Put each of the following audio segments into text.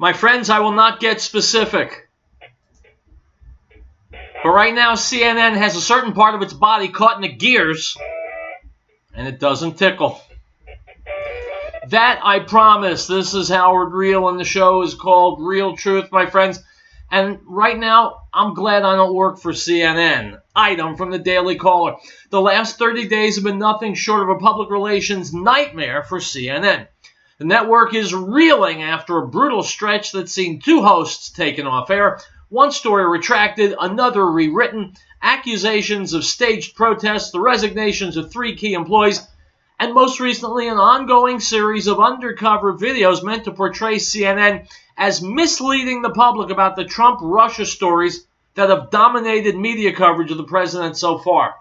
My friends, I will not get specific. But right now, CNN has a certain part of its body caught in the gears, and it doesn't tickle. That I promise. This is Howard Riell, and the show is called Real Truth, my friends. And right now, I'm glad I don't work for CNN. Item from the Daily Caller. The last 30 days have been nothing short of a public relations nightmare for CNN. The network is reeling after a brutal stretch that's seen two hosts taken off air, one story retracted, another rewritten, accusations of staged protests, the resignations of 3 key employees, and most recently an ongoing series of undercover videos meant to portray CNN as misleading the public about the Trump-Russia stories that have dominated media coverage of the president so far.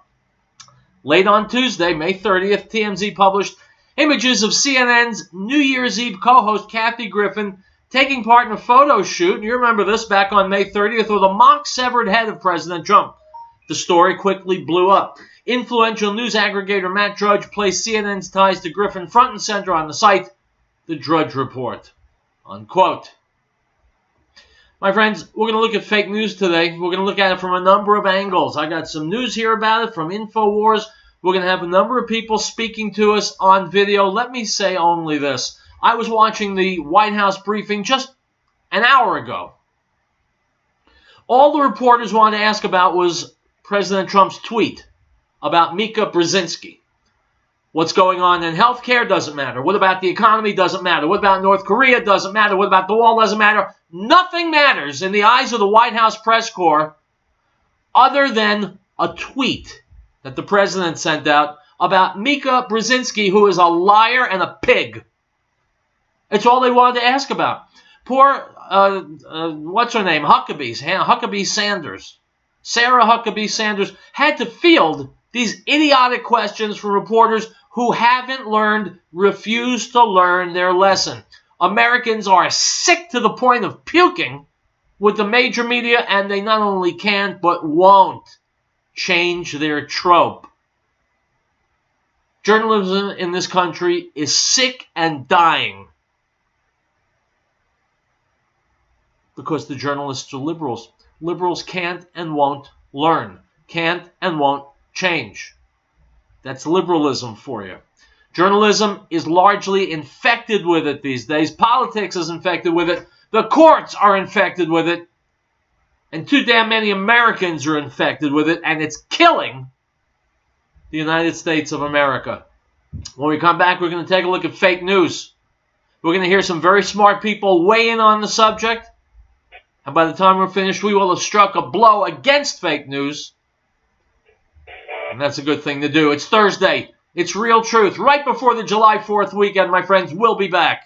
Late on Tuesday, May 30th, TMZ published images of CNN's New Year's Eve co-host Kathy Griffin taking part in a photo shoot, and you remember this, back on May 30th, with a mock severed head of President Trump. The story quickly blew up. Influential news aggregator Matt Drudge placed CNN's ties to Griffin front and center on the site, the Drudge Report, unquote. My friends, we're going to look at fake news today. We're going to look at it from a number of angles. I got some news here about it from InfoWars. We're going to have a number of people speaking to us on video. Let me say only this. I was watching the White House briefing just an hour ago. All the reporters wanted to ask about was President Trump's tweet about Mika Brzezinski. What's going on in healthcare doesn't matter. What about the economy doesn't matter. What about North Korea doesn't matter. What about the wall doesn't matter. Nothing matters in the eyes of the White House press corps other than a tweet that the president sent out about Mika Brzezinski, who is a liar and a pig. It's all they wanted to ask about. Poor, what's her name? Huckabee Sanders. Sarah Huckabee Sanders had to field these idiotic questions from reporters who haven't learned, refuse to learn their lesson. Americans are sick to the point of puking with the major media, and they not only can't, but won't change their trope. Journalism in this country is sick and dying because the journalists are liberals. Liberals can't and won't learn, can't and won't change. That's liberalism for you. Journalism is largely infected with it these days. Politics is infected with it. The courts are infected with it. And too damn many Americans are infected with it, and it's killing the United States of America. When we come back, we're going to take a look at fake news. We're going to hear some very smart people weigh in on the subject. And by the time we're finished, we will have struck a blow against fake news. And that's a good thing to do. It's Thursday. It's Real Truth. Right before the July 4th weekend, my friends. We'll be back.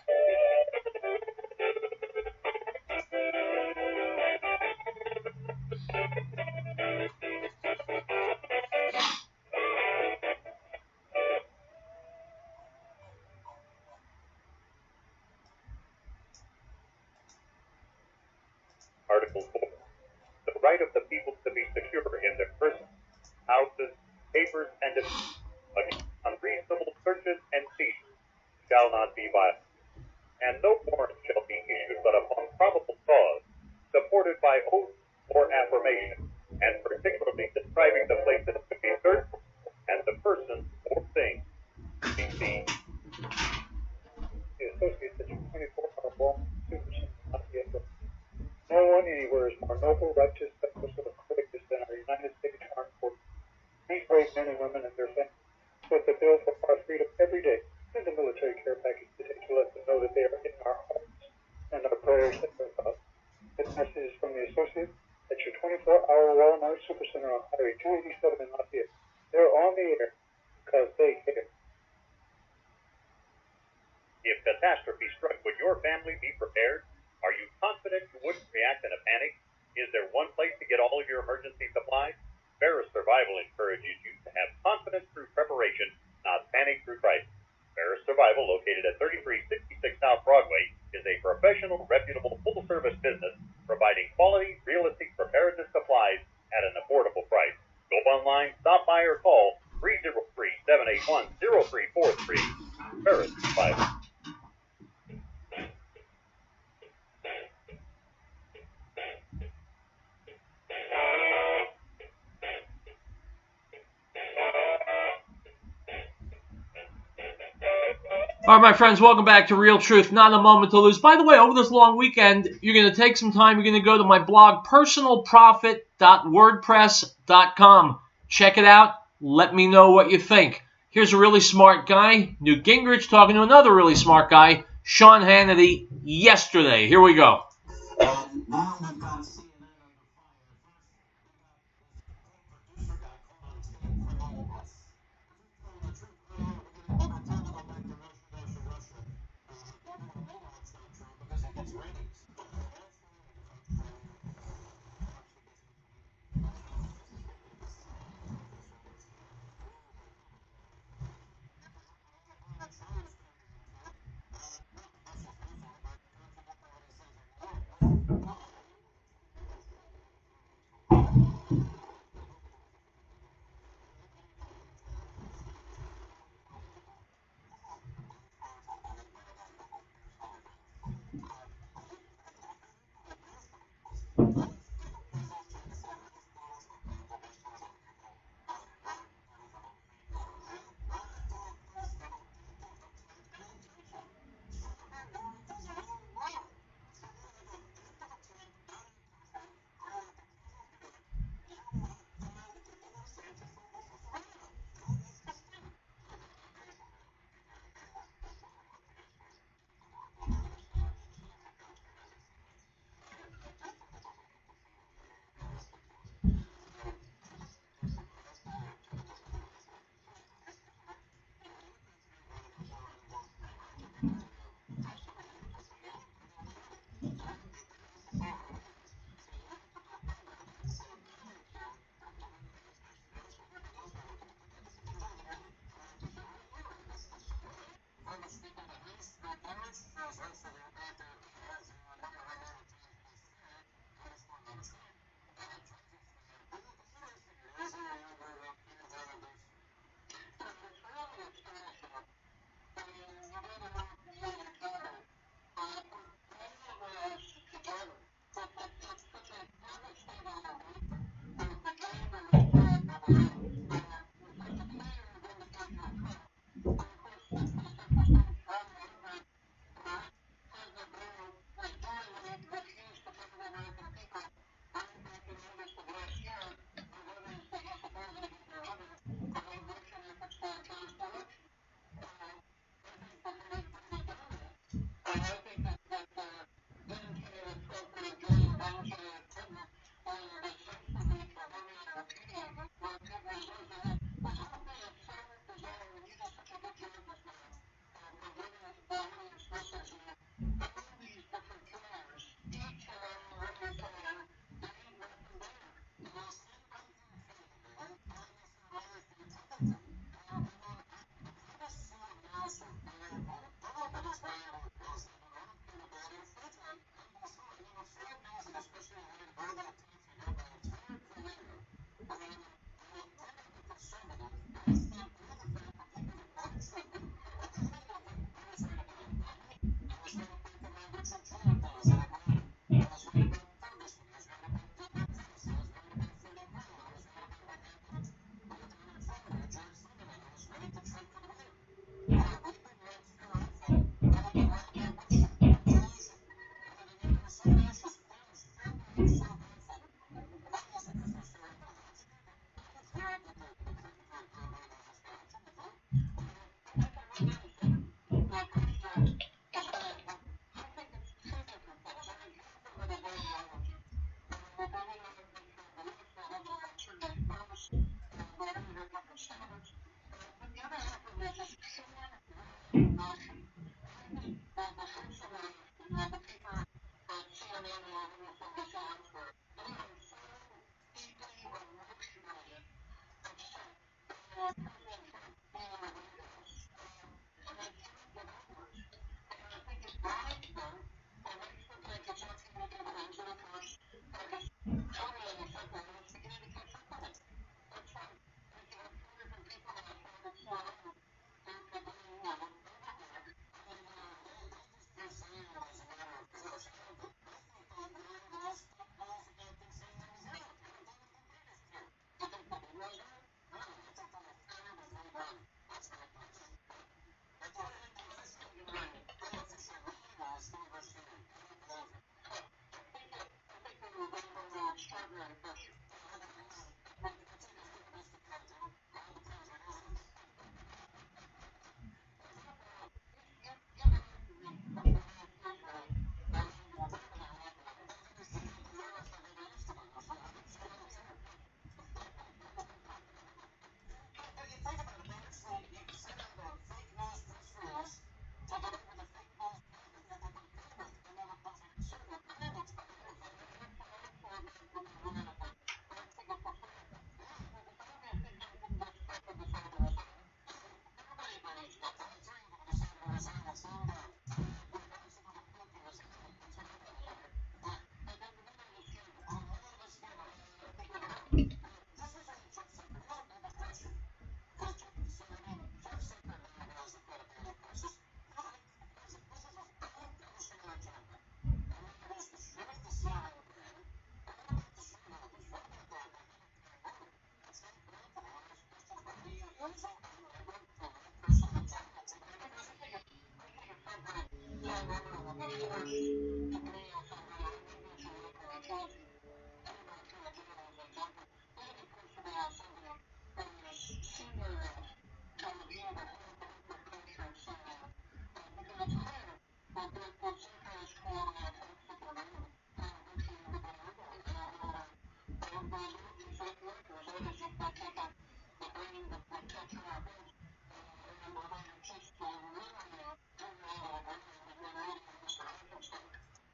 Article 4. The right of the people to be secure in their persons, houses, papers, and against unreasonable searches and seizures shall not be violated, and no warrant shall be issued but upon probable cause, supported by oath or affirmation, and particularly describing the places to be searched and the person or thing to be seen. The associates that you 24-hour long superstition not yet. No one anywhere is more noble, righteous, reckless, or courageous than our United States Armed Forces. These brave men and women and their families put the bill for our freedom every day. Send a military care package today to let them know that they are in our hearts and our prayers and their thoughts. This message is from the associates at your 24-hour Walmart Supercenter on Highway 287 in Lafayette. They're on the air because they care. If catastrophe struck, would your family be prepared? Are you confident you wouldn't react in a panic? Is there one place to get all of your emergency supplies? Ferris Survival encourages you to have confidence through preparation, not panic through crisis. Ferris Survival, located at 3366 South Broadway, is a professional, reputable, full-service business providing quality, realistic preparedness supplies at an affordable price. Go online, stop by, or call 303-781-0343. Ferris Survival. All right, my friends, welcome back to Real Truth, Not a Moment to Lose. By the way, over this long weekend, you're going to take some time, you're going to go to my blog, personalprofit.wordpress.com. Check it out. Let me know what you think. Here's a really smart guy, Newt Gingrich, talking to another really smart guy, Sean Hannity, yesterday. Here we go. And now we've got CNN under fire. First, we got this producer guy caught on tape for all of us. Telling the truth, we're going to pretend to go back to Russia. Even though we know it's not true because it gets ratings.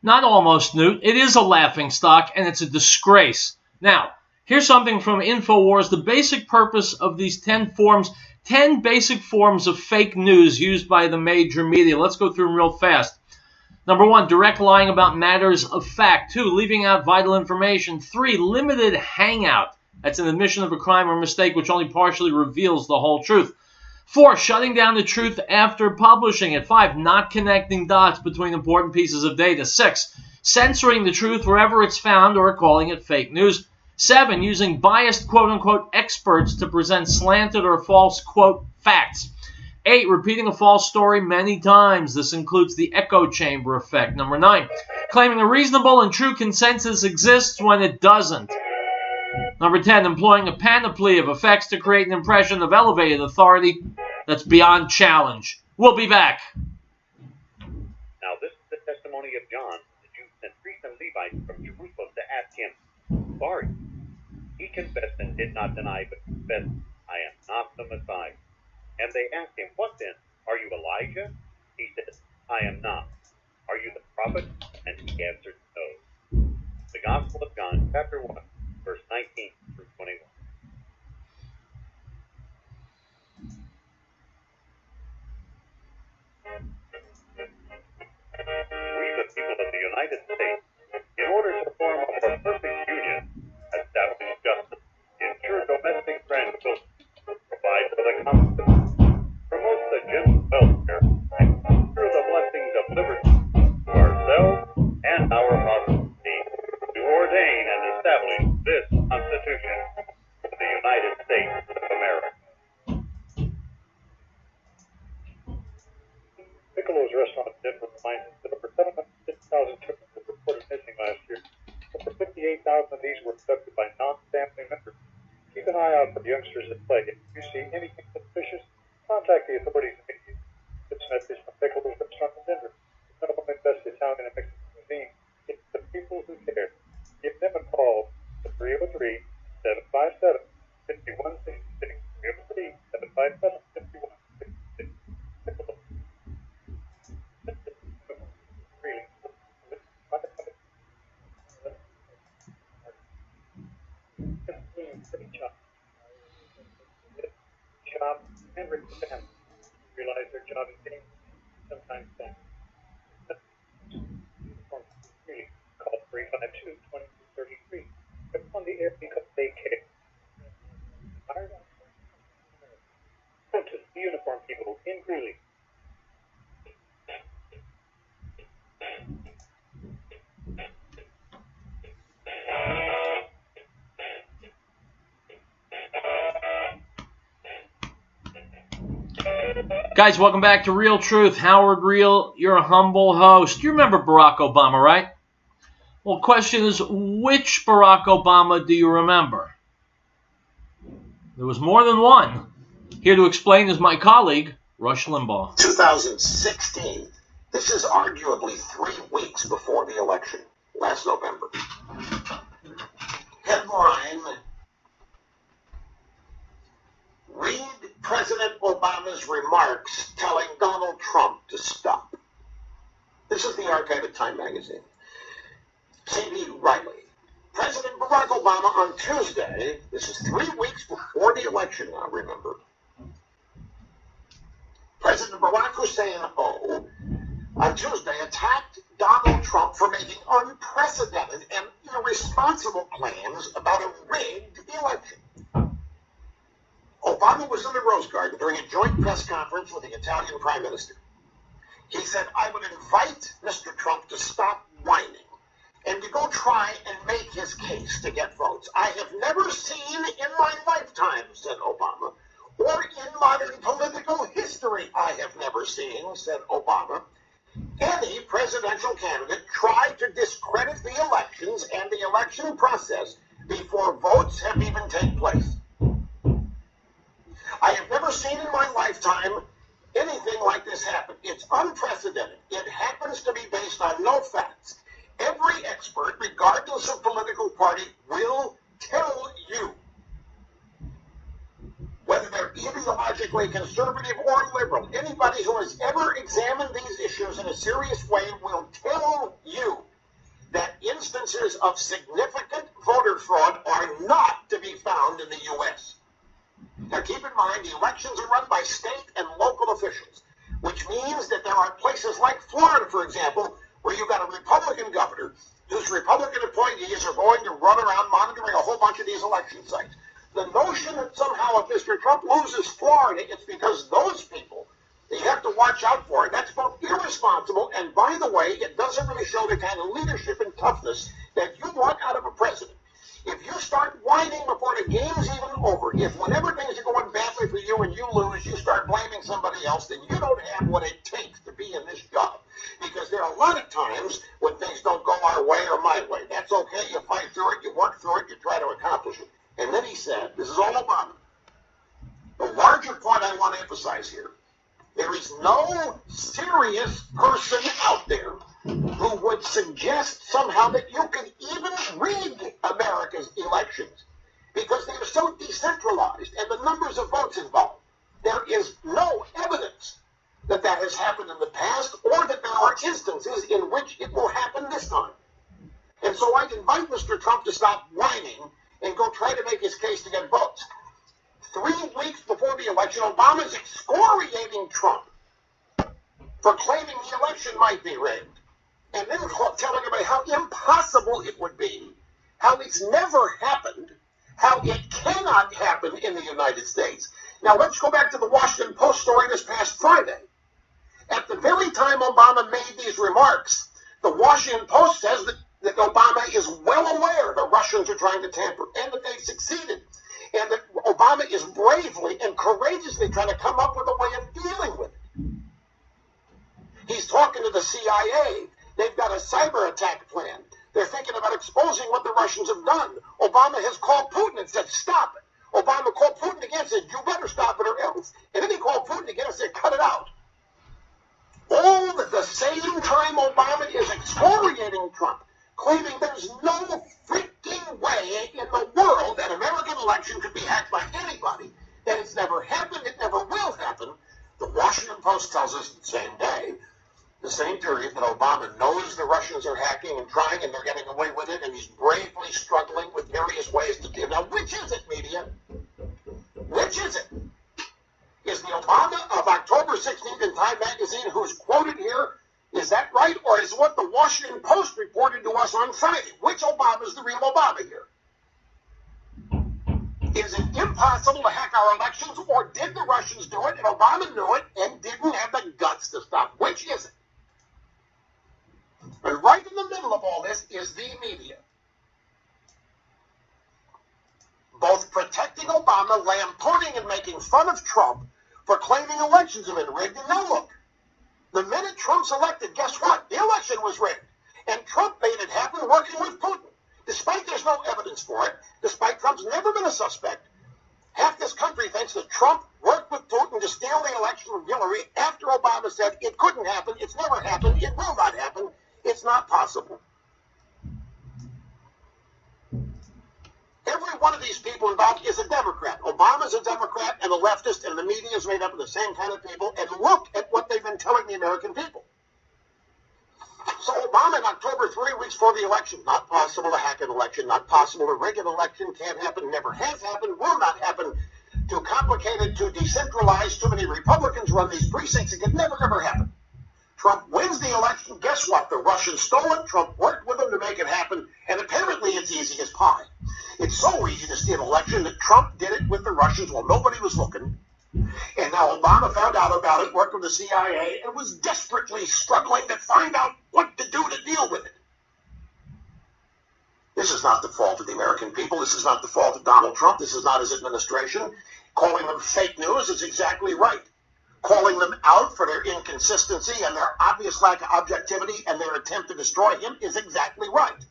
Not almost, Newt. It is a laughingstock, and it's a disgrace. Now, here's something from InfoWars. The basic purpose of these 10 basic forms of fake news used by the major media. Let's go through them real fast. Number 1, direct lying about matters of fact. 2, leaving out vital information. 3, limited hangout. That's an admission of a crime or mistake which only partially reveals the whole truth. 4, shutting down the truth after publishing it. 5, not connecting dots between important pieces of data. 6, censoring the truth wherever it's found or calling it fake news. 7, using biased quote-unquote experts to present slanted or false quote facts. 8, repeating a false story many times. This includes the echo chamber effect. Number 9, claiming a reasonable and true consensus exists when it doesn't. Number 10, employing a panoply of effects to create an impression of elevated authority that's beyond challenge. We'll be back. Now this is the testimony of John, the Jew sent priests and Levites from Jerusalem to ask him, "Who are you?" He confessed and did not deny, but confessed, "I am not the Messiah." And they asked him, "What then? Are you Elijah?" He said, "I am not." "Are you the prophet?" And he answered, "No." The Gospel of John, chapter 1, verse 19 through 21. We, the people of the United States, in order to form a more perfect union, establish justice, ensure domestic tranquility, provide for the Constitution, promote the general welfare, and ensure the blessings of liberty to ourselves and our posterity, to ordain and establish this Constitution for the United States of America. Piccolo's restaurant in Denver reminds us that over 750,000 children were reported missing last year. Over 58,000 of these were abducted by non-family members. Keep an eye out for youngsters at play. If you see anything suspicious, contact the authorities immediately. This message from Piccolo's restaurant in Denver. None of them invest Italian and Mexican cuisine. It's the people who care. Give them a call at 303-757-5166. 303-757-5166. Piccolo. Job and family realize their job is getting sometimes done. Really call 352-2233. But on the air because they care. Hired on Protest the uniform people in Greeley. Guys, welcome back to Real Truth. Howard Riell, your humble host. You remember Barack Obama, right? Well, question is, which Barack Obama do you remember? There was more than one. Here to explain is my colleague, Rush Limbaugh. 2016. This is arguably 3 weeks before the election, last November. Headline: Read President Obama's remarks telling Donald Trump to stop. This is the archive at Time magazine. C.B. Riley. President Barack Obama on Tuesday, this is 3 weeks before the election now, remember. President Barack Hussein O. on Tuesday attacked Donald Trump for making unprecedented and irresponsible claims about a rigged election. Obama was in the Rose Garden during a joint press conference with the Italian Prime Minister. He said, "I would invite Mr. Trump to stop whining and to go try and make his case to get votes. I have never seen in my lifetime," said Obama, "or in modern political history I have never seen," said Obama, "any presidential candidate try to discredit the elections and the election process before votes have even taken place. I have never seen in my lifetime anything like this happen. It's unprecedented. It happens to be based on no facts. Every expert, regardless of political party, will tell you, whether they're ideologically conservative or liberal, anybody who has ever examined these issues in a serious way will tell you cases of significant voter fraud are not to be found in the U.S. Now keep in mind, the elections are run by state and local officials, which means that there are places like Florida, for example, where you've got a Republican governor whose Republican appointees are going to run around monitoring a whole bunch of these election sites. The notion that somehow if Mr. Trump loses Florida, it's because those people that you have to watch out for, and that's both irresponsible, and by the way, it doesn't really show the kind of leadership and toughness that you want out of a president. If you start whining before the game's even over, if whenever things are going badly for you and you lose, you start blaming somebody else, then you don't have what it takes to be in this job. Because there are a lot of times when things don't go our way or my way. That's okay. You fight through it. You work through it. You try to accomplish it. And then he said, this is all Obama. The larger point I want to emphasize here, there is no serious person out there who would suggest somehow that you can even rig America's elections because they are so decentralized and the numbers of votes involved. There is no evidence that that has happened in the past or that there are instances in which it will happen this time. And so I invite Mr. Trump to stop whining and go try to make his case to get votes. 3 weeks before the election, Obama is excoriating Trump for claiming the election might be rigged. And then telling everybody how impossible it would be, how it's never happened, how it cannot happen in the United States. Now let's go back to the Washington Post story this past Friday. At the very time Obama made these remarks, the Washington Post says that Obama is well aware the Russians are trying to tamper and that they've succeeded. And that Obama is bravely and courageously trying to come up with a way of dealing with it. He's talking to the CIA. They've got a cyber attack plan. They're thinking about exposing what the Russians have done. Obama has called Putin and said, stop it. Obama called Putin again and said, you better stop it or else. And then he called Putin again and said, cut it out. All at the same time Obama is excoriating Trump, claiming there's no freaking way in the world that American election could be hacked by anybody, that it's never happened, it never will happen. The Washington Post tells us the same day, the same period, that Obama knows the Russians are hacking and trying and they're getting away with it, and he's bravely struggling with various ways to deal. Now, which is it, media? Which is it? Is the Obama of October 16th in Time magazine who's quoted here, is that right? Or is what the Washington Post reported to us on Friday? Which Obama is the real Obama here? Is it impossible to hack our elections, or did the Russians do it and Obama knew it and didn't have the guts to stop? Which is it? And right in the middle of all this is the media. Both protecting Obama, lampooning and making fun of Trump for claiming elections have been rigged. And now look, the minute Trump's elected, guess what? The election was rigged. And Trump made it happen working with Putin. Despite there's no evidence for it, despite Trump's never been a suspect, half this country thinks that Trump worked with Putin to steal the election from Hillary after Obama said it couldn't happen, it's never happened, it will not happen, it's not possible. Every one of these people involved is a Democrat. Obama's a Democrat and a leftist, and the media is made up of the same kind of people, and look at what they've been telling the American people. So Obama in October, 3 weeks before the election, not possible to hack an election, not possible to rig an election, can't happen, never has happened, will not happen, too complicated, too decentralized, too many Republicans run these precincts, it could never ever happen. Trump wins the election, guess what? The Russians stole it, Trump worked with them to make it happen, and apparently it's easy as pie. It's so easy to steal an election that Trump did it with the Russians while nobody was looking. And now Obama found out about it, worked with the CIA, and was desperately struggling to find out what to do to deal with it. This is not the fault of the American people. This is not the fault of Donald Trump. This is not his administration. Calling them fake news is exactly right. Calling them out for their inconsistency and their obvious lack of objectivity and their attempt to destroy him is exactly right.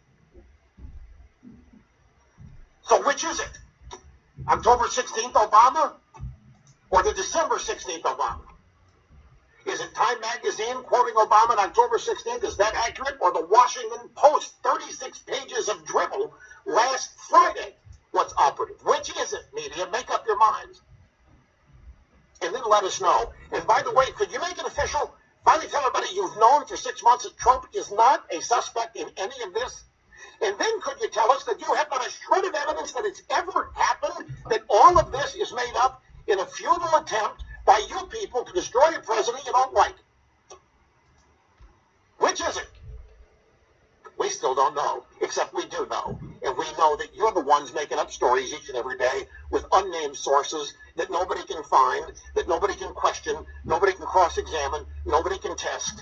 So which is it? October 16th Obama or the December 16th Obama? Is it Time magazine quoting Obama on October 16th? Is that accurate? Or the Washington Post 36 pages of dribble last Friday? What's operative? Which is it, media? Make up your minds. And then let us know. And by the way, could you make it official? Finally tell everybody you've known for 6 months that Trump is not a suspect in any of this. And then could you tell us that you have not a shred of evidence that it's ever happened, that all of this is made up in a futile attempt by you people to destroy a president you don't like? Which is it? We still don't know, except we do know. And we know that you're the ones making up stories each and every day with unnamed sources that nobody can find, that nobody can question, nobody can cross-examine, nobody can test.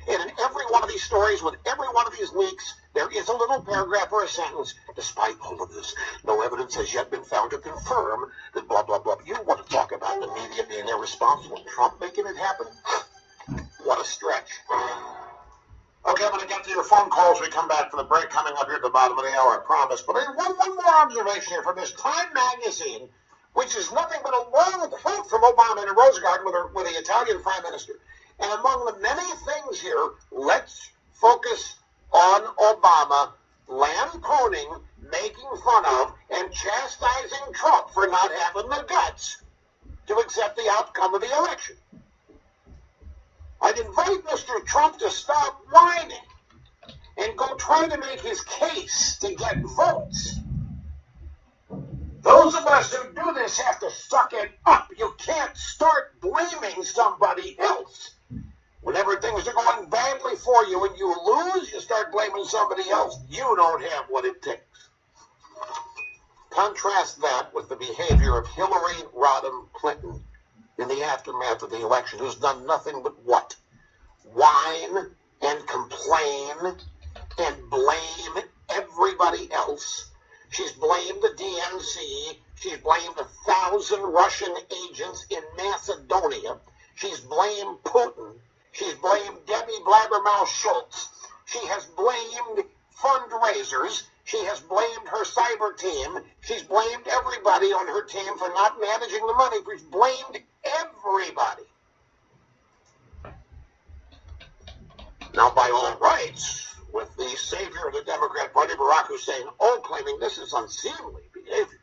And in every one of these stories, with every one of these leaks, there is a little paragraph or a sentence. Despite all of this, no evidence has yet been found to confirm that blah, blah, blah. You want to talk about the media being irresponsible and Trump making it happen? What a stretch. Okay, I'm going to get to your phone calls when we come back from the break coming up here at the bottom of the hour, I promise. But one more observation here from this Time magazine, which is nothing but a long quote from Obama in a rose garden with the Italian prime minister. And among the many things here, let's focus on Obama lampooning, making fun of, and chastising Trump for not having the guts to accept the outcome of the election. I'd invite Mr. Trump to stop whining and go try to make his case to get votes. Those of us who do this have to suck it up. You can't start blaming somebody else. Whenever things are going badly for you and you lose, you start blaming somebody else. You don't have what it takes. Contrast that with the behavior of Hillary Rodham Clinton in the aftermath of the election, who's done nothing but what? Whine and complain and blame everybody else. She's blamed the DNC. She's blamed 1,000 Russian agents in Macedonia. She's blamed Putin. She's blamed Debbie Blabbermouth Schultz. She has blamed fundraisers. She has blamed her cyber team. She's blamed everybody on her team for not managing the money. She's blamed everybody. Now, by all rights, with the savior of the Democrat Party, Barack Hussein, claiming this is unseemly behavior.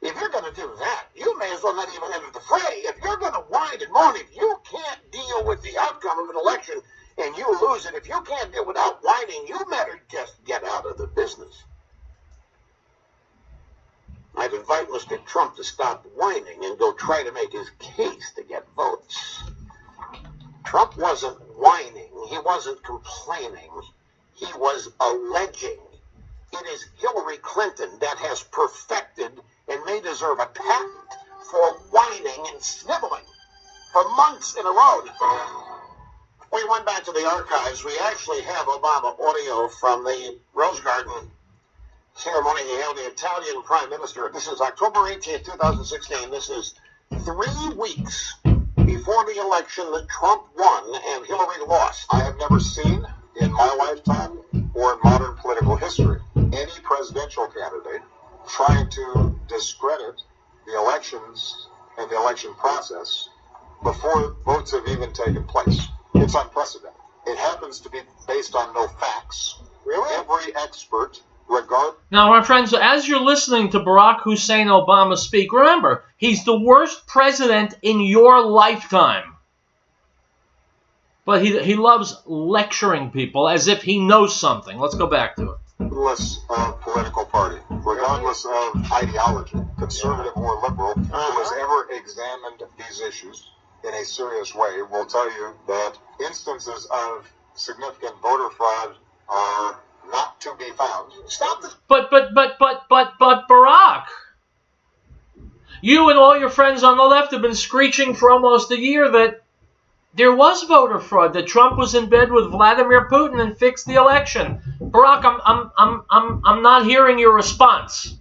If you're going to do that, you may as well not even enter the fray. If you're going to whine and moan, if you can't deal with the outcome of an election and you lose it, if you can't deal without whining, you better just get out of the business. I'd invite Mr. Trump to stop whining and go try to make his case to get votes. Trump wasn't whining. He wasn't complaining. He was alleging. It is Hillary Clinton that has perfected and may deserve a patent for whining and sniveling for months in a row. We went back to the archives. We actually have Obama audio from the Rose Garden ceremony he held the Italian Prime Minister. This is October 18th, 2016. This is 3 weeks before the election that Trump won and Hillary lost. I have never seen in my lifetime or in modern political history any presidential candidate trying to discredit the elections and the election process before votes have even taken place. It's unprecedented. It happens to be based on no facts. Really? Every expert, regard. Now, my friends, as you're listening to Barack Hussein Obama speak, remember, he's the worst president in your lifetime. But he loves lecturing people as if he knows something. Let's go back to it. Regardless of political party, regardless of ideology, conservative or liberal, who has ever examined these issues in a serious way will tell you that instances of significant voter fraud are not to be found. Stop this. But Barack, you and all your friends on the left have been screeching for almost a year that there was voter fraud, that Trump was in bed with Vladimir Putin and fixed the election. Barack, I'm not hearing your response.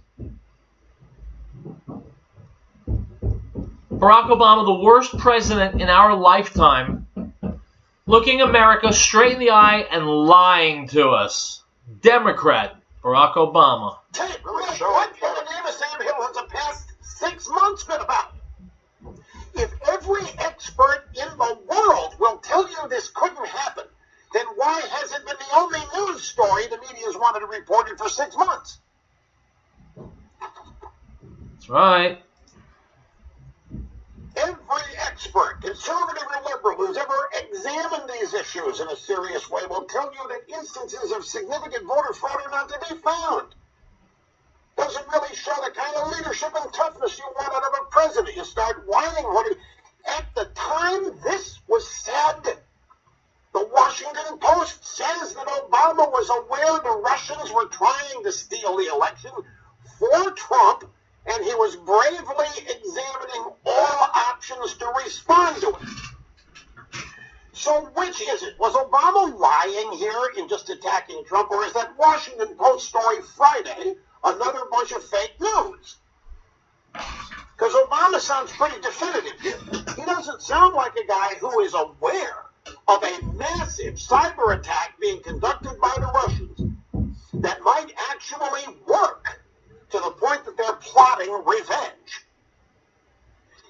Barack Obama, the worst president in our lifetime, looking America straight in the eye and lying to us. Democrat Barack Obama. What can the name of Sam Hill has the past 6 months been about? If every expert in the world will tell you this couldn't happen, then why has it been the only news story the media's wanted to report it for 6 months? That's right. Every expert, conservative or liberal, who's ever examined these issues in a serious way will tell you that instances of significant voter fraud are not to be found. Doesn't really show the kind of leadership and toughness you want out of a president. You start whining. At the time this was said, the Washington Post says that Obama was aware the Russians were trying to steal the election for Trump, and he was bravely examining all options to respond to it. So which is it? Was Obama lying here in just attacking Trump, or is that Washington Post story Friday another bunch of fake news? Because Obama sounds pretty definitive here. He doesn't sound like a guy who is aware of a massive cyber attack being conducted by the Russians that might actually work to the point that they're plotting revenge.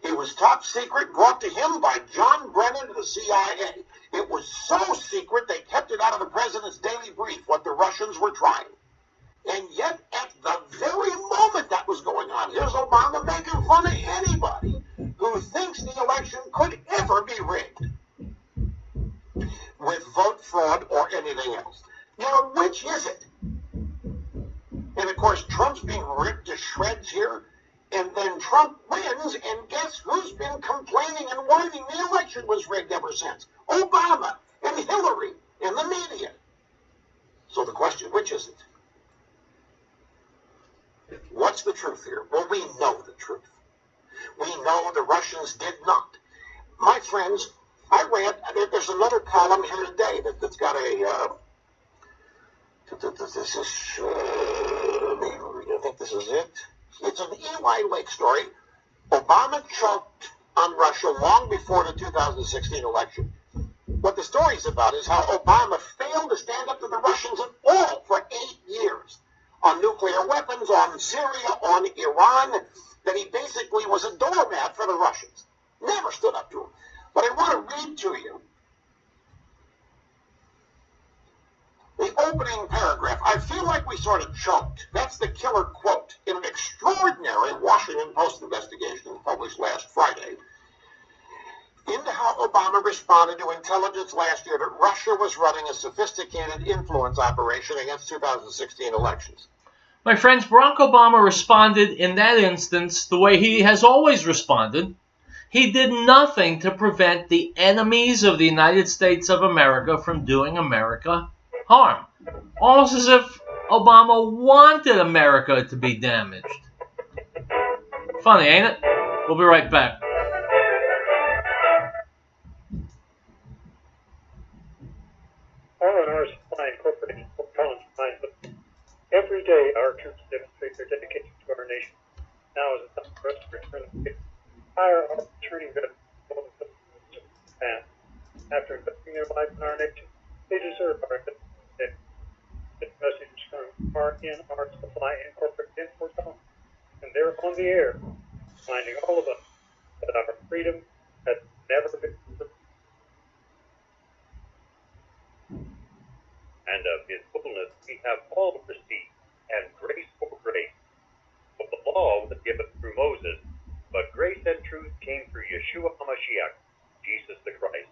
It was top secret, brought to him by John Brennan of the CIA. It was so secret they kept it out of the president's daily brief, what the Russians were trying. And yet, at the very moment that was going on, here's Obama making fun of anybody who thinks the election could ever be rigged with vote fraud or anything else. Now, which is it? And of course, Trump's being ripped to shreds here, and then Trump wins, and guess who's been complaining and whining the election was rigged ever since? Obama and Hillary and the media. So the question, which is it? What's the truth here? Well, we know the truth. We know the Russians did not. My friends, I read, there's another column here today that's got a, this is, I think this is it. It's an Eli Lake story. Obama choked on Russia long before the 2016 election. What the story's about is how Obama failed to stand up to the Russians at all for 8 years. On nuclear weapons, on Syria, on Iran, that he basically was a doormat for the Russians. Never stood up to them. But I want to read to you the opening paragraph. I feel like we sort of choked. That's the killer quote in an extraordinary Washington Post investigation published last Friday into how Obama responded to intelligence last year that Russia was running a sophisticated influence operation against 2016 elections. My friends, Barack Obama responded in that instance the way he has always responded. He did nothing to prevent the enemies of the United States of America from doing America harm. Almost as if Obama wanted America to be damaged. Funny, ain't it? We'll be right back. R&R Supply Incorporated, Fort Collins reminds us, every day our troops demonstrate their dedication to our nation. Now is the time for us to return the faith. Hire our returning veterans to past. After investing their lives in our nation, they deserve our investment. This message is from R&R Supply Incorporated in Fort Collins, and they're on the air, reminding all of us that our freedom has never been free. And of his fullness we have all received, and grace for grace. For the law was given through Moses, but grace and truth came through Yeshua HaMashiach, Jesus the Christ.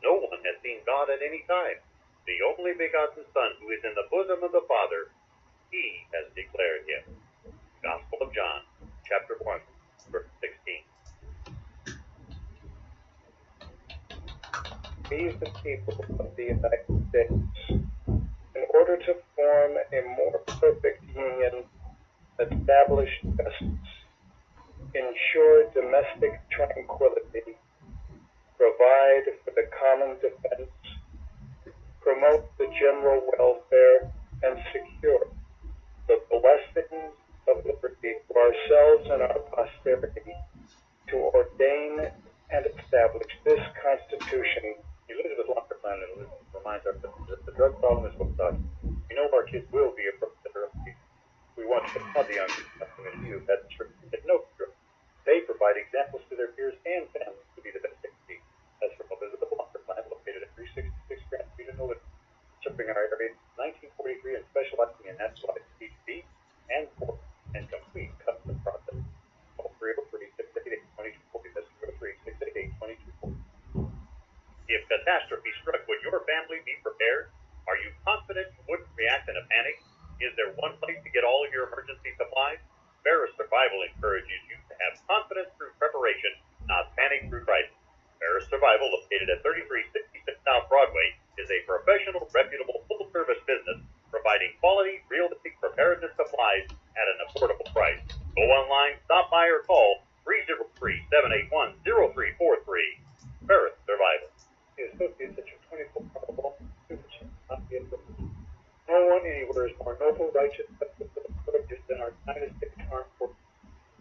No one has seen God at any time. The only begotten Son, who is in the bosom of the Father, he has declared him. Gospel of John, chapter 1, verse 16. We, the people of the United States, in order to form a more perfect union, establish justice, ensure domestic tranquility, provide for the common defense, promote the general welfare, and secure the blessings of liberty for ourselves and our posterity, to ordain and establish this Constitution. Elizabeth Lockerman reminds us that the drug problem is what's done. We know our kids will be approached at early age. We want to applaud the young community who had no drugs. They provide examples to their peers and families to be the best they can be. That's from Elizabeth Lockerman, located at 366 Grand Street in Olympia, serving our area since 1943 and specializing in naturalized THC and pork and complete custom process. Call 303-688-2240. That's 303-688-2240. If catastrophe struck, would your family be prepared? Are you confident you wouldn't react in a panic? Is there one place to get all of your emergency supplies? Vera Survival encourages you to have confidence through preparation, not panic through crisis. Vera Survival, located at 3366 South Broadway, is a professional, reputable, full-service business providing quality, realistic preparedness supplies at an affordable price. Go online, stop by, or call 303-781-0343. Vera Survival. The associates at your 24-hour Walmart supercenter not be admitted. No one anywhere is more noble, righteous, courageous than our United States Armed Forces.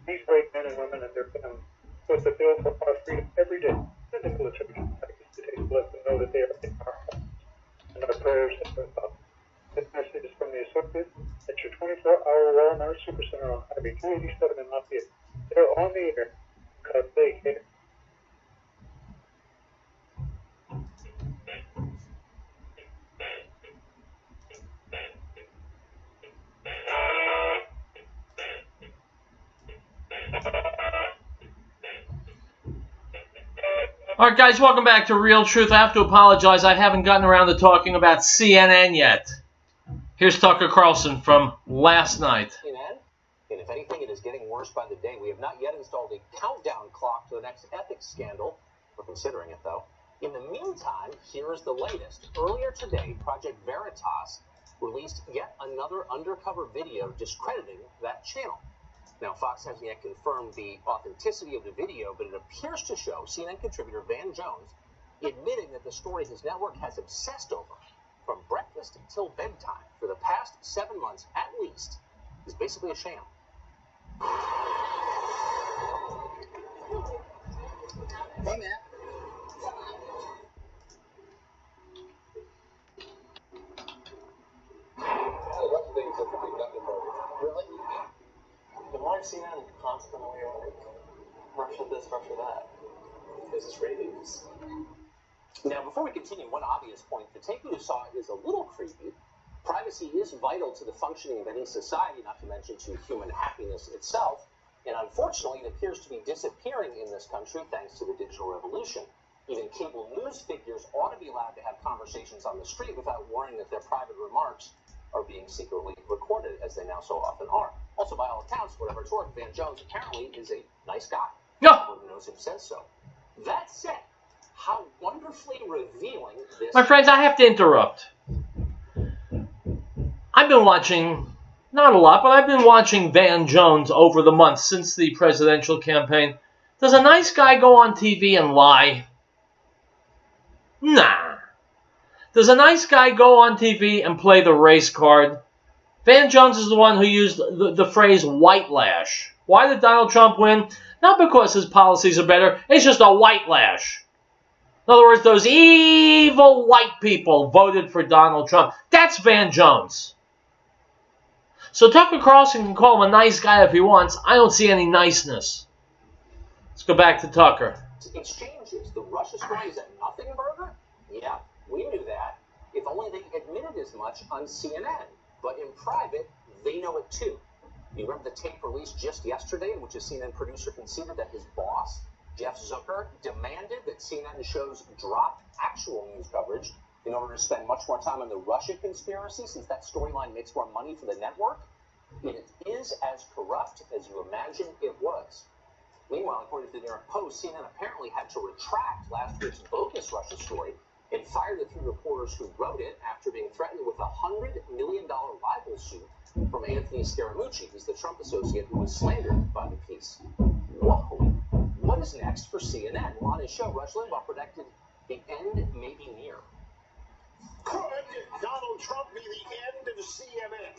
These brave men and women and their families put the bill for our freedom every day. Send the military practice today to let them know that they are in our hearts and our prayers and our thoughts. This message is from the associates at your 24-hour Walmart supercenter on Highway 287 in Lafayette. They're on the air because they care. All right, guys, welcome back to Real Truth. I have to apologize. I haven't gotten around to talking about CNN yet. Here's Tucker Carlson from last night. CNN, and if anything, it is getting worse by the day. We have not yet installed a countdown clock to the next ethics scandal. We're considering it, though. In the meantime, here is the latest. Earlier today, Project Veritas released yet another undercover video discrediting that channel. Now, Fox hasn't yet confirmed the authenticity of the video, but it appears to show CNN contributor Van Jones admitting that the story his network has obsessed over, from breakfast till bedtime, for the past 7 months at least, is basically a sham. Hey, man. Really? But why is CNN constantly like, Russia this, Russia that? Because it's ratings. Now, before we continue, one obvious point. The tape you saw is a little creepy. Privacy is vital to the functioning of any society, not to mention to human happiness itself. And unfortunately, it appears to be disappearing in this country thanks to the digital revolution. Even cable news figures ought to be allowed to have conversations on the street without worrying that their private remarks are being secretly recorded, as they now so often are. Also, by all accounts, whatever it's worth, Van Jones apparently is a nice guy. Yeah. Everyone who knows him says so. That said, how wonderfully revealing this... My friends, I have to interrupt. I've been watching, not a lot, but I've been watching Van Jones over the months since the presidential campaign. Does a nice guy go on TV and lie? Nah. Does a nice guy go on TV and play the race card? Van Jones is the one who used the phrase white lash. Why did Donald Trump win? Not because his policies are better. It's just a white lash. In other words, those evil white people voted for Donald Trump. That's Van Jones. So Tucker Carlson can call him a nice guy if he wants. I don't see any niceness. Let's go back to Tucker. Exchanges. The Russia story is a nothing burger? Yeah, we knew that. If only they admitted as much on CNN. But in private, they know it too. You remember the tape released just yesterday in which a CNN producer conceded that his boss, Jeff Zucker, demanded that CNN shows drop actual news coverage in order to spend much more time on the Russia conspiracy, since that storyline makes more money for the network? It is as corrupt as you imagine it was. Meanwhile, according to the New York Post, CNN apparently had to retract last week's bogus Russia story and fire the 3 reporters who wrote it after being threatened with a $100 million libel suit from Anthony Scaramucci, who's the Trump associate who was slandered by the piece. Whoa. What is next for CNN? Well, on his show, Rush Limbaugh predicted the end may be near. Could Donald Trump be the end of CNN?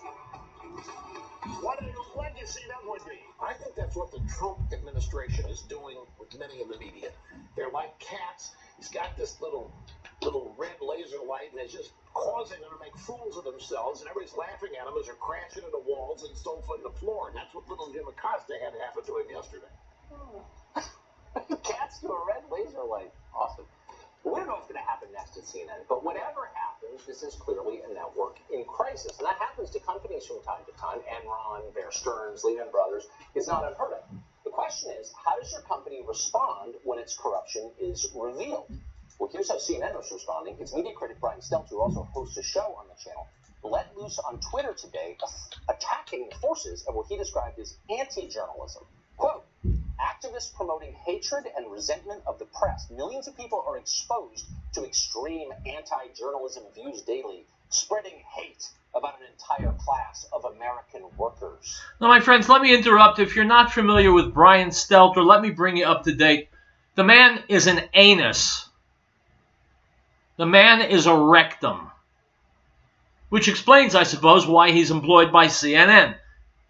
What do you see that would be? I think that's what the Trump administration is doing with many of the media. They're like cats. He's got this little red laser light, and it's just causing them to make fools of themselves, and everybody's laughing at them as they're crashing into walls and sofa and the floor. And that's what little Jim Acosta had happen to him yesterday. Cats to a red laser light. Awesome. We don't know what's going to happen next at CNN, but whatever happens, this is clearly a network in crisis. And that happens to companies from time to time. Enron, Bear Stearns, Lehman Brothers. It's not unheard of. The question is, how does your company respond when its corruption is revealed? Well, here's how CNN was responding. Its media critic Brian Stelter, who also hosts a show on the channel, let loose on Twitter today attacking the forces of what he described as anti-journalism. Quote, activists promoting hatred and resentment of the press. Millions of people are exposed to extreme anti-journalism views daily, spreading hate about an entire class of American workers. Now, my friends, let me interrupt. If you're not familiar with Brian Stelter, let me bring you up to date. The man is an anus. The man is a rectum. Which explains, I suppose, why he's employed by CNN.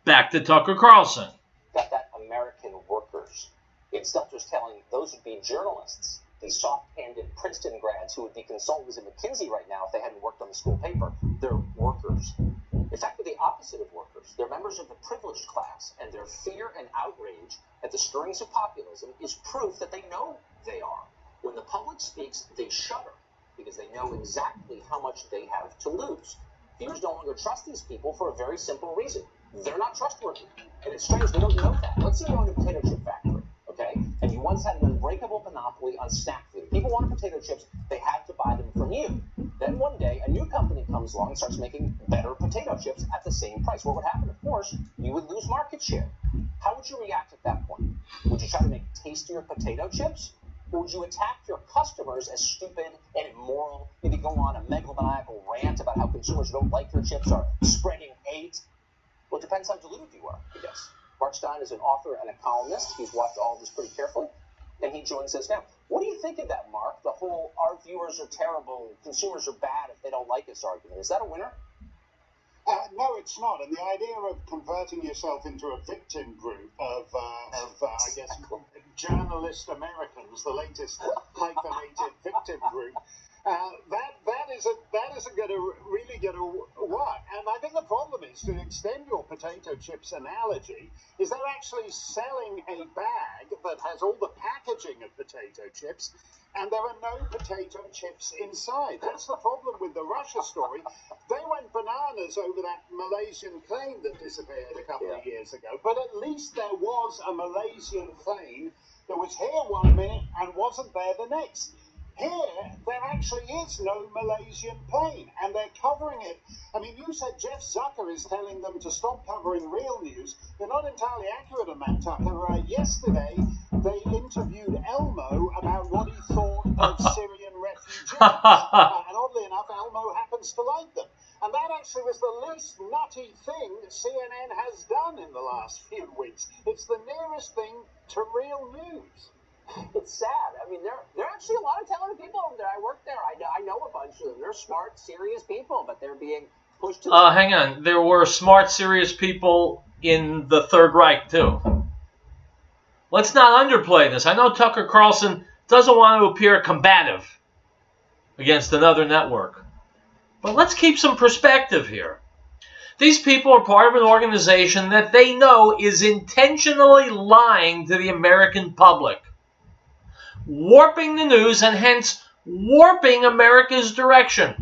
Back to Tucker Carlson. That American workers. Stelter's telling those would be journalists, these soft-handed Princeton grads who would be consultants at McKinsey right now if they hadn't worked on the school paper. They're workers. In fact, they're the opposite of workers. They're members of the privileged class, and their fear and outrage at the stirrings of populism is proof that they know they are. When the public speaks, they shudder because they know exactly how much they have to lose. Viewers no longer trust these people for a very simple reason. They're not trustworthy. And it's strange, they don't know that. Let's say you own a potato chip factory, okay? And you once had an unbreakable monopoly on snack food. People wanted potato chips, they had to buy them from you. Then one day, a new company comes along and starts making better potato chips at the same price. What would happen? Of course, you would lose market share. How would you react at that point? Would you try to make tastier potato chips? Or would you attack your customers as stupid and immoral, maybe go on a megalomaniacal rant about how consumers who don't like your chips are spreading hate? Well, it depends how deluded you are, I guess. Mark Stein is an author and a columnist. He's watched all of this pretty carefully, and he joins us now. What do you think of that, Mark? The whole our viewers are terrible, consumers are bad if they don't like us argument. Is that a winner? No, it's not. And the idea of converting yourself into a victim group of I guess, journalist Americans, the latest hyphenated victim group, that isn't going to really going to work. And I think the problem is, to extend your potato chips analogy, is they're actually selling a bag that has all the packaging of potato chips, and there are no potato chips inside. That's the problem with the Russia story. They went bananas over that Malaysian plane that disappeared a couple of years ago, but at least there was a Malaysian plane that was here 1 minute and wasn't there the next. Here, there actually is no Malaysian plane, and they're covering it. I mean, you said Jeff Zucker is telling them to stop covering real news. They're not entirely accurate on that, Tucker. Yesterday, they interviewed Elmo about what he thought of Syrian refugees. And oddly enough, Elmo happens to like them. And that actually was the least nutty thing CNN has done in the last few weeks. It's the nearest thing to real news. It's sad. I mean, there are actually a lot of talented people over there. I work there. I know a bunch of them. They're smart, serious people, but they're being pushed to... Hang on. There were smart, serious people in the Third Reich, too. Let's not underplay this. I know Tucker Carlson doesn't want to appear combative against another network. But let's keep some perspective here. These people are part of an organization that they know is intentionally lying to the American public, warping the news and hence warping America's direction.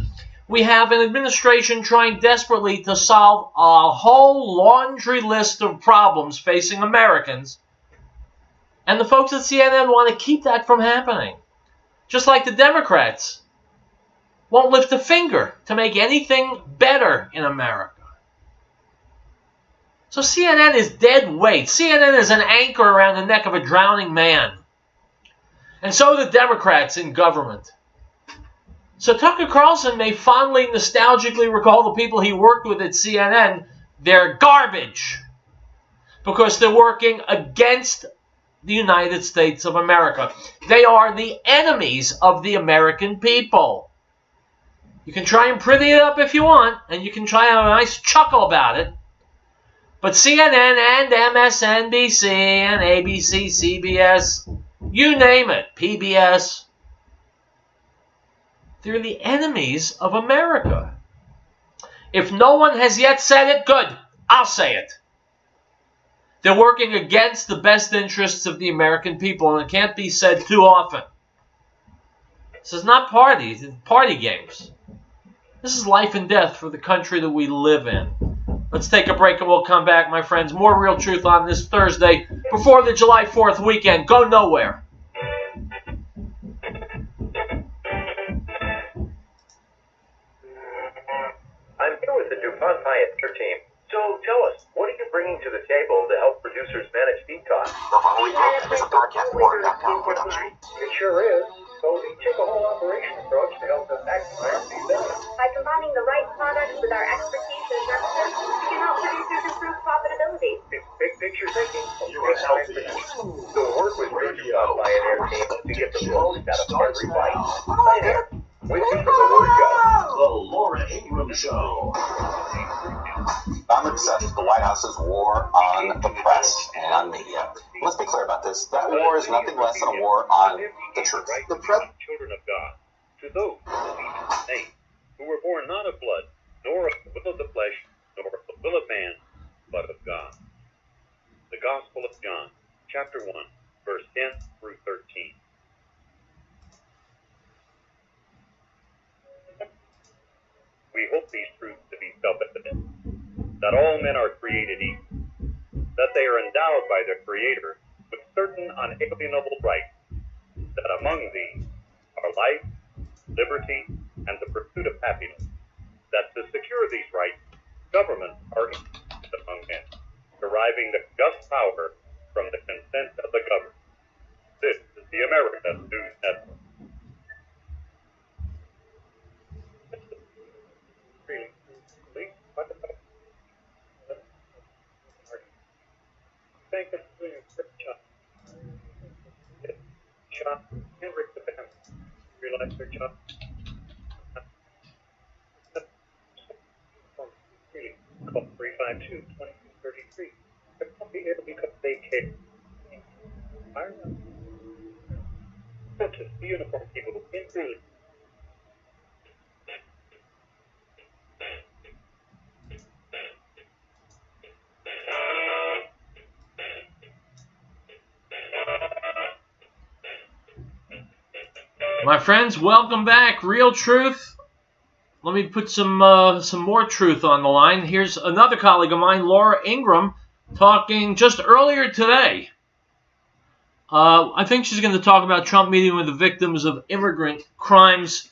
We have an administration trying desperately to solve a whole laundry list of problems facing Americans, and the folks at CNN want to keep that from happening. Just like the Democrats won't lift a finger to make anything better in America. So CNN is dead weight. CNN is an anchor around the neck of a drowning man. And so are the Democrats in government. So Tucker Carlson may fondly, nostalgically recall the people he worked with at CNN. They're garbage because they're working against the United States of America. They are the enemies of the American people. You can try and pretty it up if you want, and you can try and have a nice chuckle about it. But CNN and MSNBC and ABC, CBS, you name it, PBS, they're the enemies of America. If no one has yet said it, good, I'll say it. They're working against the best interests of the American people, and it can't be said too often. This is not parties, it's party games. This is life and death for the country that we live in. Let's take a break and we'll come back, my friends. More Real Truth on this Thursday before the July 4th weekend. Go nowhere. Sean Pyatt, your team. So tell us, what are you bringing to the table to help producers manage feed costs? The following program is a broadcastnetwork.com production. It sure is. So we take a whole operation approach to help us maximize these benefits. By combining the right products with our expertise and services, we can help producers improve profitability. It's big picture thinking. You are healthy. So work with your Sean Pyatt team to get the most out of every bite. Pioneer, with you from the Word God. The Laura Ingraham Show. I'm obsessed with the White House's war on the press and on media. Let's be clear about this. That war is nothing less than a war on the truth. The children of God, to those who believe in His name, who were born not of blood, nor of the will of the flesh, nor of the will of man, but of God. The Gospel of John, chapter 1, verse 10 through 13. We hope these truths to be self-evident, that all men are created equal, that they are endowed by their Creator with certain unalienable rights, that among these are life, liberty, and the pursuit of happiness, that to secure these rights, governments are instituted among men, deriving the just power from the consent of the governed. This is the America News Network. Thank you for doing a great job. Shot Henrik the family. Realize their job. Really, call 352-2233. They're probably here because they care. I remember. Such as the uniform people in really. My friends, welcome back. Real truth. Let me put some more truth on the line. Here's another colleague of mine, Laura Ingraham, talking just earlier today. I think she's going to talk about Trump meeting with the victims of immigrant crimes.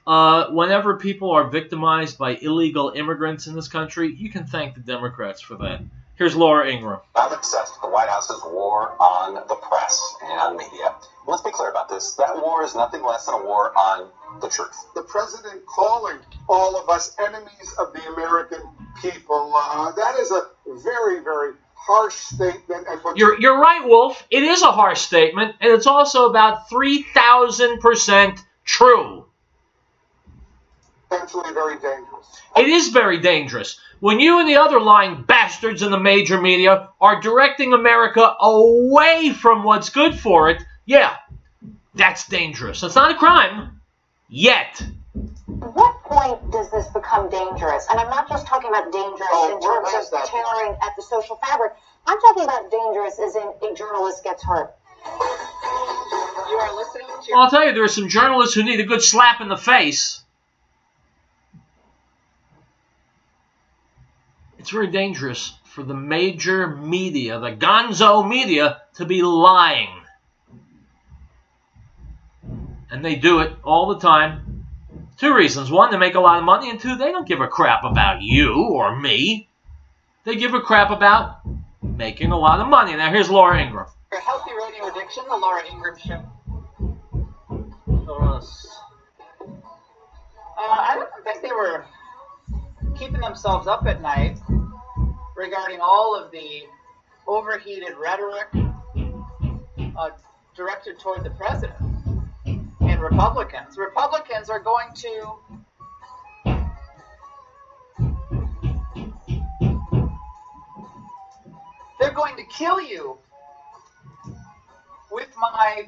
Whenever people are victimized by illegal immigrants in this country, you can thank the Democrats for that. Here's Laura Ingraham. I'm obsessed with the White House's war on the press and on media. Let's be clear about this. That war is nothing less than a war on the truth. The president calling all of us enemies of the American people, that is a very, very harsh statement. You're right, Wolf. It is a harsh statement, and it's also about 3,000% true. Potentially very dangerous. It is very dangerous. When you and the other lying bastards in the major media are directing America away from what's good for it, yeah, that's dangerous. It's not a crime. Yet. At what point does this become dangerous? And I'm not just talking about dangerous in terms of tearing at the social fabric. I'm talking about dangerous as in a journalist gets hurt. You are listening to... Well, I'll tell you, there are some journalists who need a good slap in the face. It's very dangerous for the major media, the gonzo media, to be lying. And they do it all the time. Two reasons. One, they make a lot of money. And two, they don't give a crap about you or me. They give a crap about making a lot of money. Now, here's Laura Ingraham. For healthy radio addiction, the Laura Ingraham Show. I don't think they were keeping themselves up at night regarding all of the overheated rhetoric directed toward the president and Republicans. Republicans are going to they're going to kill you with my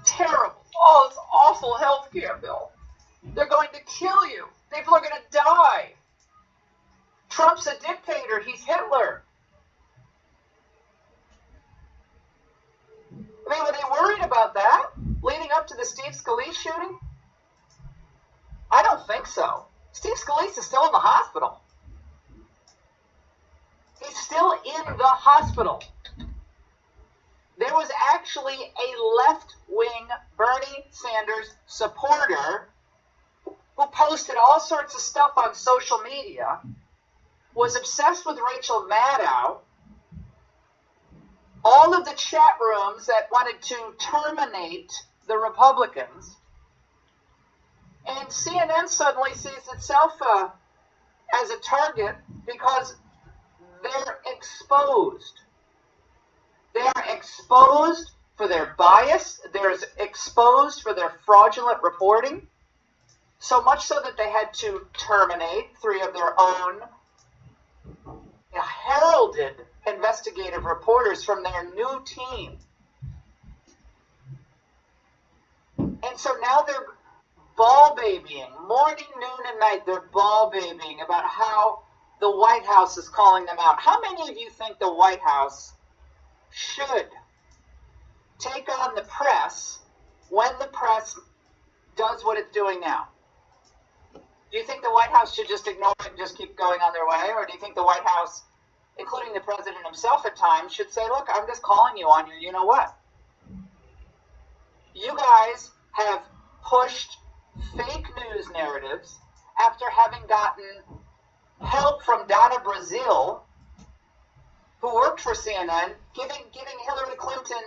terrible, it's awful health care bill. They're going to kill you. People are going to die. Trump's a dictator. He's Hitler. I mean, were they worried about that leading up to the Steve Scalise shooting? I don't think so. Steve Scalise is still in the hospital. He's still in the hospital. There was actually a left-wing Bernie Sanders supporter who posted all sorts of stuff on social media, was obsessed with Rachel Maddow, all of the chat rooms that wanted to terminate the Republicans, and CNN suddenly sees itself as a target because they're exposed. They're exposed for their bias. They're exposed for their fraudulent reporting. So much so that they had to terminate 3 of their own heralded investigative reporters from their new team. And so now they're ball babying, morning, noon, and night. They're ball babying about how the White House is calling them out. How many of you think the White House should take on the press when the press does what it's doing now? Do you think the White House should just ignore it and just keep going on their way? Or do you think the White House, including the president himself at times, should say, look, I'm just calling you on your you-know-what? You guys have pushed fake news narratives after having gotten help from Donna Brazile, who worked for CNN, giving Hillary Clinton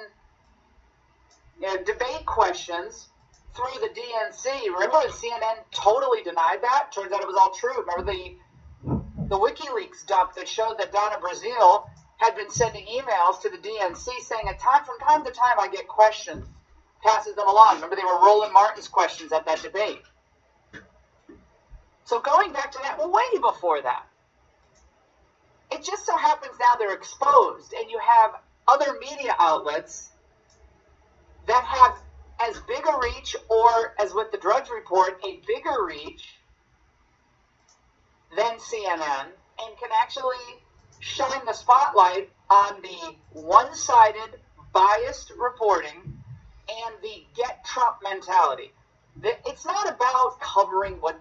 debate questions through the DNC. Remember when CNN totally denied that? Turns out it was all true. Remember the WikiLeaks dump that showed that Donna Brazile had been sending emails to the DNC saying, from time to time I get questions, passes them along. Remember they were Roland Martin's questions at that debate. So going back to that, way before that, it just so happens now they're exposed, and you have other media outlets that have as big a reach, or as with the Drudge Report, a bigger reach than CNN, and can actually shine the spotlight on the one-sided, biased reporting and the get Trump mentality. It's not about covering what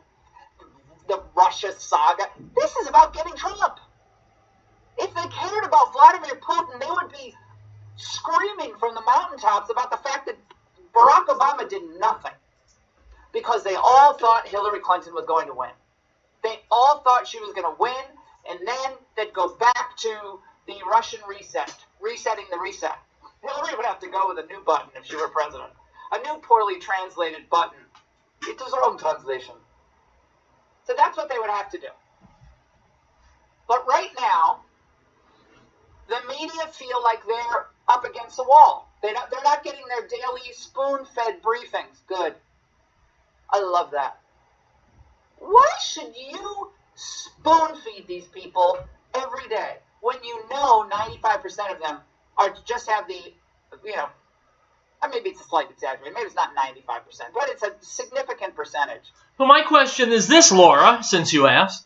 the Russia saga. This is about getting Trump. If they cared about Vladimir Putin, they would be screaming from the mountaintops about the fact that Barack Obama did nothing, because they all thought Hillary Clinton was going to win. They all thought she was going to win, and then they'd go back to the Russian reset, resetting the reset. Hillary would have to go with a new button if she were president. A new poorly translated button. It is wrong translation. So that's what they would have to do. But right now, the media feel like they're up against the wall. They're not getting their daily spoon-fed briefings. Good. I love that. Why should you spoon-feed these people every day when you know 95% of them are just have the, maybe it's a slight exaggeration. Maybe it's not 95%, but it's a significant percentage. Well, my question is this, Laura, since you asked.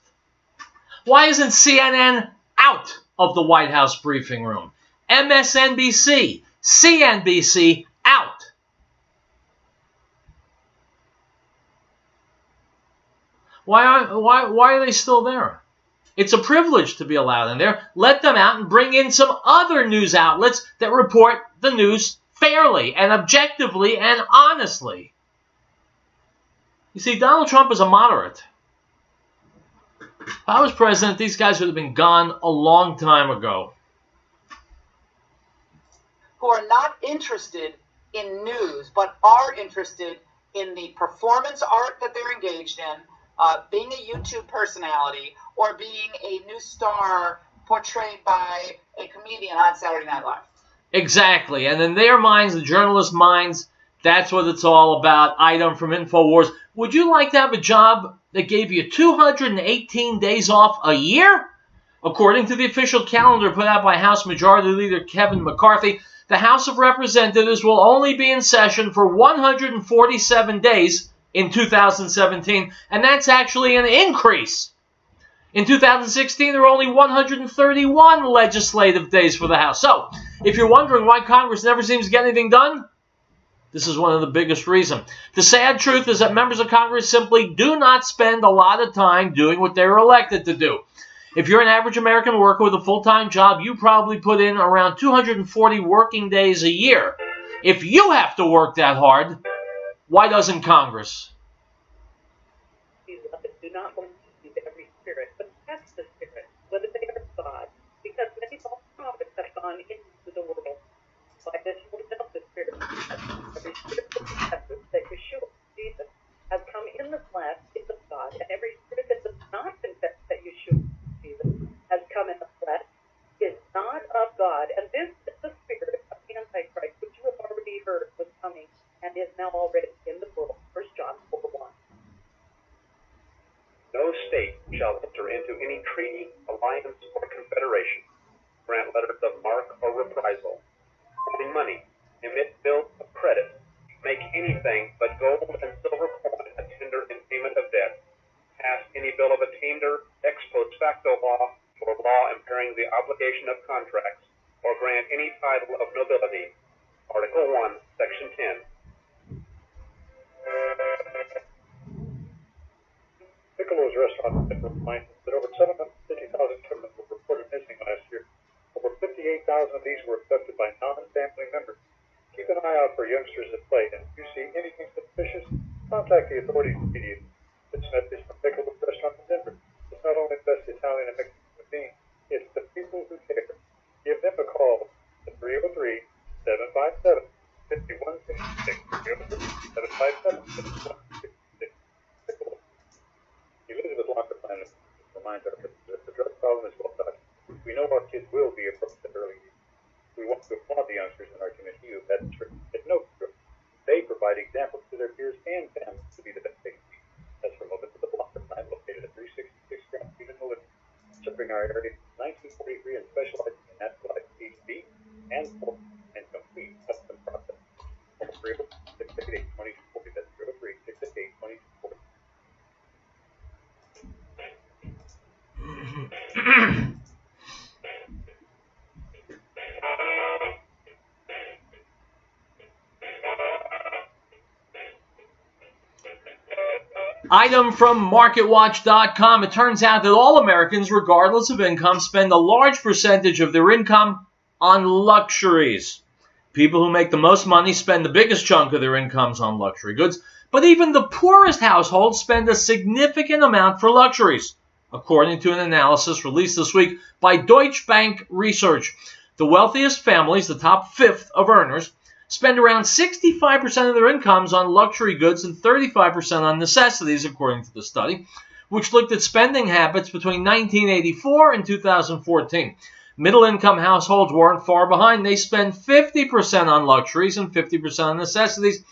Why isn't CNN out of the White House briefing room? MSNBC, CNBC, out. Why are they still there? It's a privilege to be allowed in there. Let them out and bring in some other news outlets that report the news fairly and objectively and honestly. You see, Donald Trump is a moderate. If I was president, these guys would have been gone a long time ago. Who are not interested in news, but are interested in the performance art that they're engaged in, being a YouTube personality, or being a new star portrayed by a comedian on Saturday Night Live. Exactly. And in their minds, the journalists' minds, that's what it's all about. Item from InfoWars. Would you like to have a job that gave you 218 days off a year? According to the official calendar put out by House Majority Leader Kevin McCarthy, the House of Representatives will only be in session for 147 days in 2017, and that's actually an increase. In 2016, there were only 131 legislative days for the House. So, if you're wondering why Congress never seems to get anything done, this is one of the biggest reasons. The sad truth is that members of Congress simply do not spend a lot of time doing what they were elected to do. If you're an average American worker with a full-time job, you probably put in around 240 working days a year. If you have to work that hard, why doesn't Congress? not believe every spirit, but test the spirit, whether they are God, because many false prophets have gone into the world. By this you will know the spirit of God. Every spirit that confesses that Yeshua, Jesus, has come in the flesh is of God, and every spirit that does not confess that Yeshua, Jesus, has come in the flesh is not of God. And this is the spirit of the Antichrist, which you have already heard was coming and is now already in the world. 1 John 4:1. No state shall enter into any treaty, alliance, or confederation, grant letters of marque or reprisal, holding money, emit bills of credit, make anything but gold and silver coin a tender in payment of debt, pass any bill of attainder, ex post facto law, or law impairing the obligation of contracts, or grant any title of nobility. Article 1, Section 10. Piccolo's restaurant reminds us that over 750,000 children were reported missing last year. Over 58,000 of these were abducted by non-family members. Keep an eye out for youngsters at play, and if you see anything suspicious, contact the authorities immediately. This message from Piccolo's restaurant in Denver. It's not only the best Italian and Mexican cuisine, it's the people who care. Give them a call at 303-757-5166. 303-757-5166. Elizabeth Locker Plan reminds our kids that the drug problem is well documented. We know our kids will be approached at early age. We want to applaud the youngsters in our community who have had no drugs. They provide examples to their peers and families to be the best they can be. That's from Elizabeth Locker Plan, located at 366 Grand Street in Milwaukee, serving our area since 1943 and specializing in natural HB and pork and complete custom process. 30688-2240. That's 30688-2240. Item from MarketWatch.com. It turns out that all Americans, regardless of income, spend a large percentage of their income on luxuries. People who make the most money spend the biggest chunk of their incomes on luxury goods, but even the poorest households spend a significant amount for luxuries, according to an analysis released this week by Deutsche Bank Research. The wealthiest families, the top fifth of earners, spend around 65% of their incomes on luxury goods and 35% on necessities, according to the study, which looked at spending habits between 1984 and 2014. Middle-income households weren't far behind. They spend 50% on luxuries and 50% on necessities.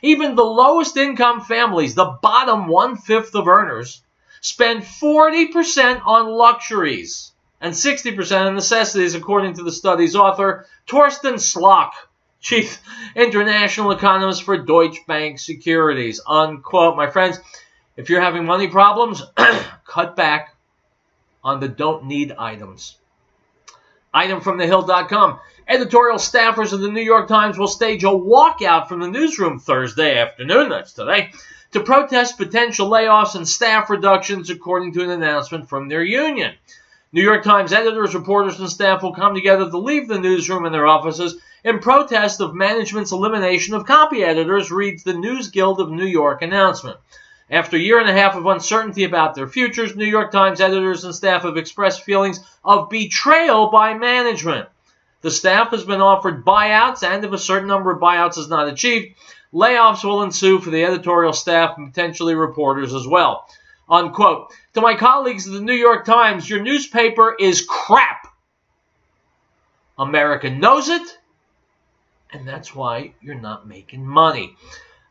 Even the lowest income families, the bottom one-fifth of earners, spend 40% on luxuries and 60% on necessities, according to the study's author, Torsten Slock, chief international economist for Deutsche Bank Securities, unquote. My friends, if you're having money problems, cut back on the don't-need items. Item from thehill.com. Editorial staffers of the New York Times will stage a walkout from the newsroom Thursday afternoon, that's today, to protest potential layoffs and staff reductions, according to an announcement from their union. New York Times editors, reporters, and staff will come together to leave the newsroom and their offices in protest of management's elimination of copy editors, reads the News Guild of New York announcement. After a year and a half of uncertainty about their futures, New York Times editors and staff have expressed feelings of betrayal by management. The staff has been offered buyouts, and if a certain number of buyouts is not achieved, layoffs will ensue for the editorial staff and potentially reporters as well. Unquote. To my colleagues at the New York Times, your newspaper is crap. America knows it, and that's why you're not making money.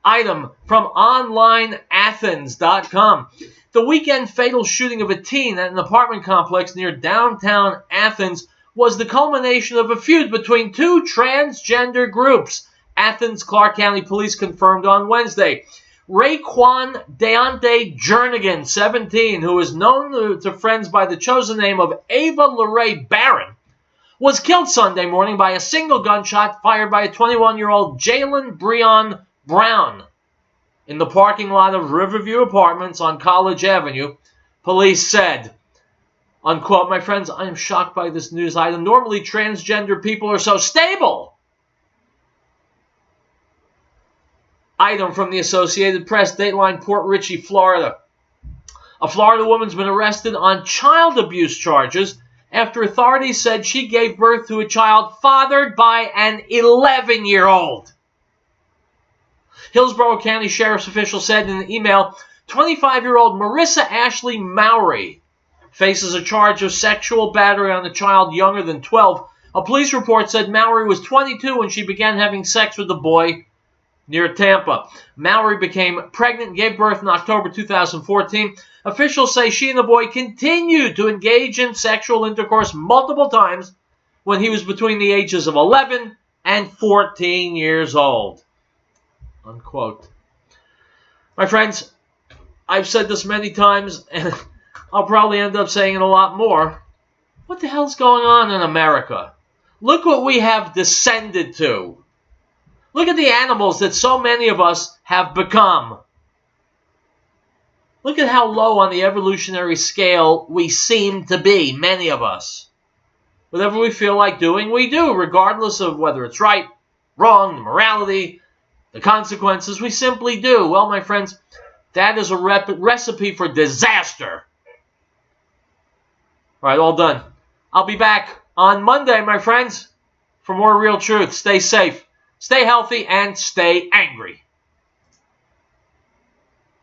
Item from OnlineAthens.com. The weekend fatal shooting of a teen at an apartment complex near downtown Athens was the culmination of a feud between two transgender groups, Athens Clark County Police confirmed on Wednesday. Raekwon Deontay Jernigan, 17, who is known to friends by the chosen name of Ava LeRae Barron, was killed Sunday morning by a single gunshot fired by a 21-year-old Jalen Breon Brown in the parking lot of Riverview Apartments on College Avenue, police said. Unquote. My friends, I am shocked by this news item. Normally, transgender people are so stable. Item from the Associated Press, Dateline, Port Richey, Florida. A Florida woman's been arrested on child abuse charges after authorities said she gave birth to a child fathered by an 11-year-old. Hillsborough County Sheriff's official said in an email, 25-year-old Marissa Ashley Mowry faces a charge of sexual battery on a child younger than 12. A police report said Mowry was 22 when she began having sex with the boy near Tampa. Mowry became pregnant and gave birth in October 2014. Officials say she and the boy continued to engage in sexual intercourse multiple times when he was between the ages of 11 and 14 years old. Unquote. My friends, I've said this many times, and I'll probably end up saying it a lot more. What the hell's going on in America? Look what we have descended to. Look at the animals that so many of us have become. Look at how low on the evolutionary scale we seem to be, many of us. Whatever we feel like doing, we do, regardless of whether it's right, wrong, the morality, the consequences. We simply do. Well, my friends, that is a recipe for disaster. All right, all done. I'll be back on Monday, my friends, for more Real Truth. Stay safe, stay healthy, and stay angry.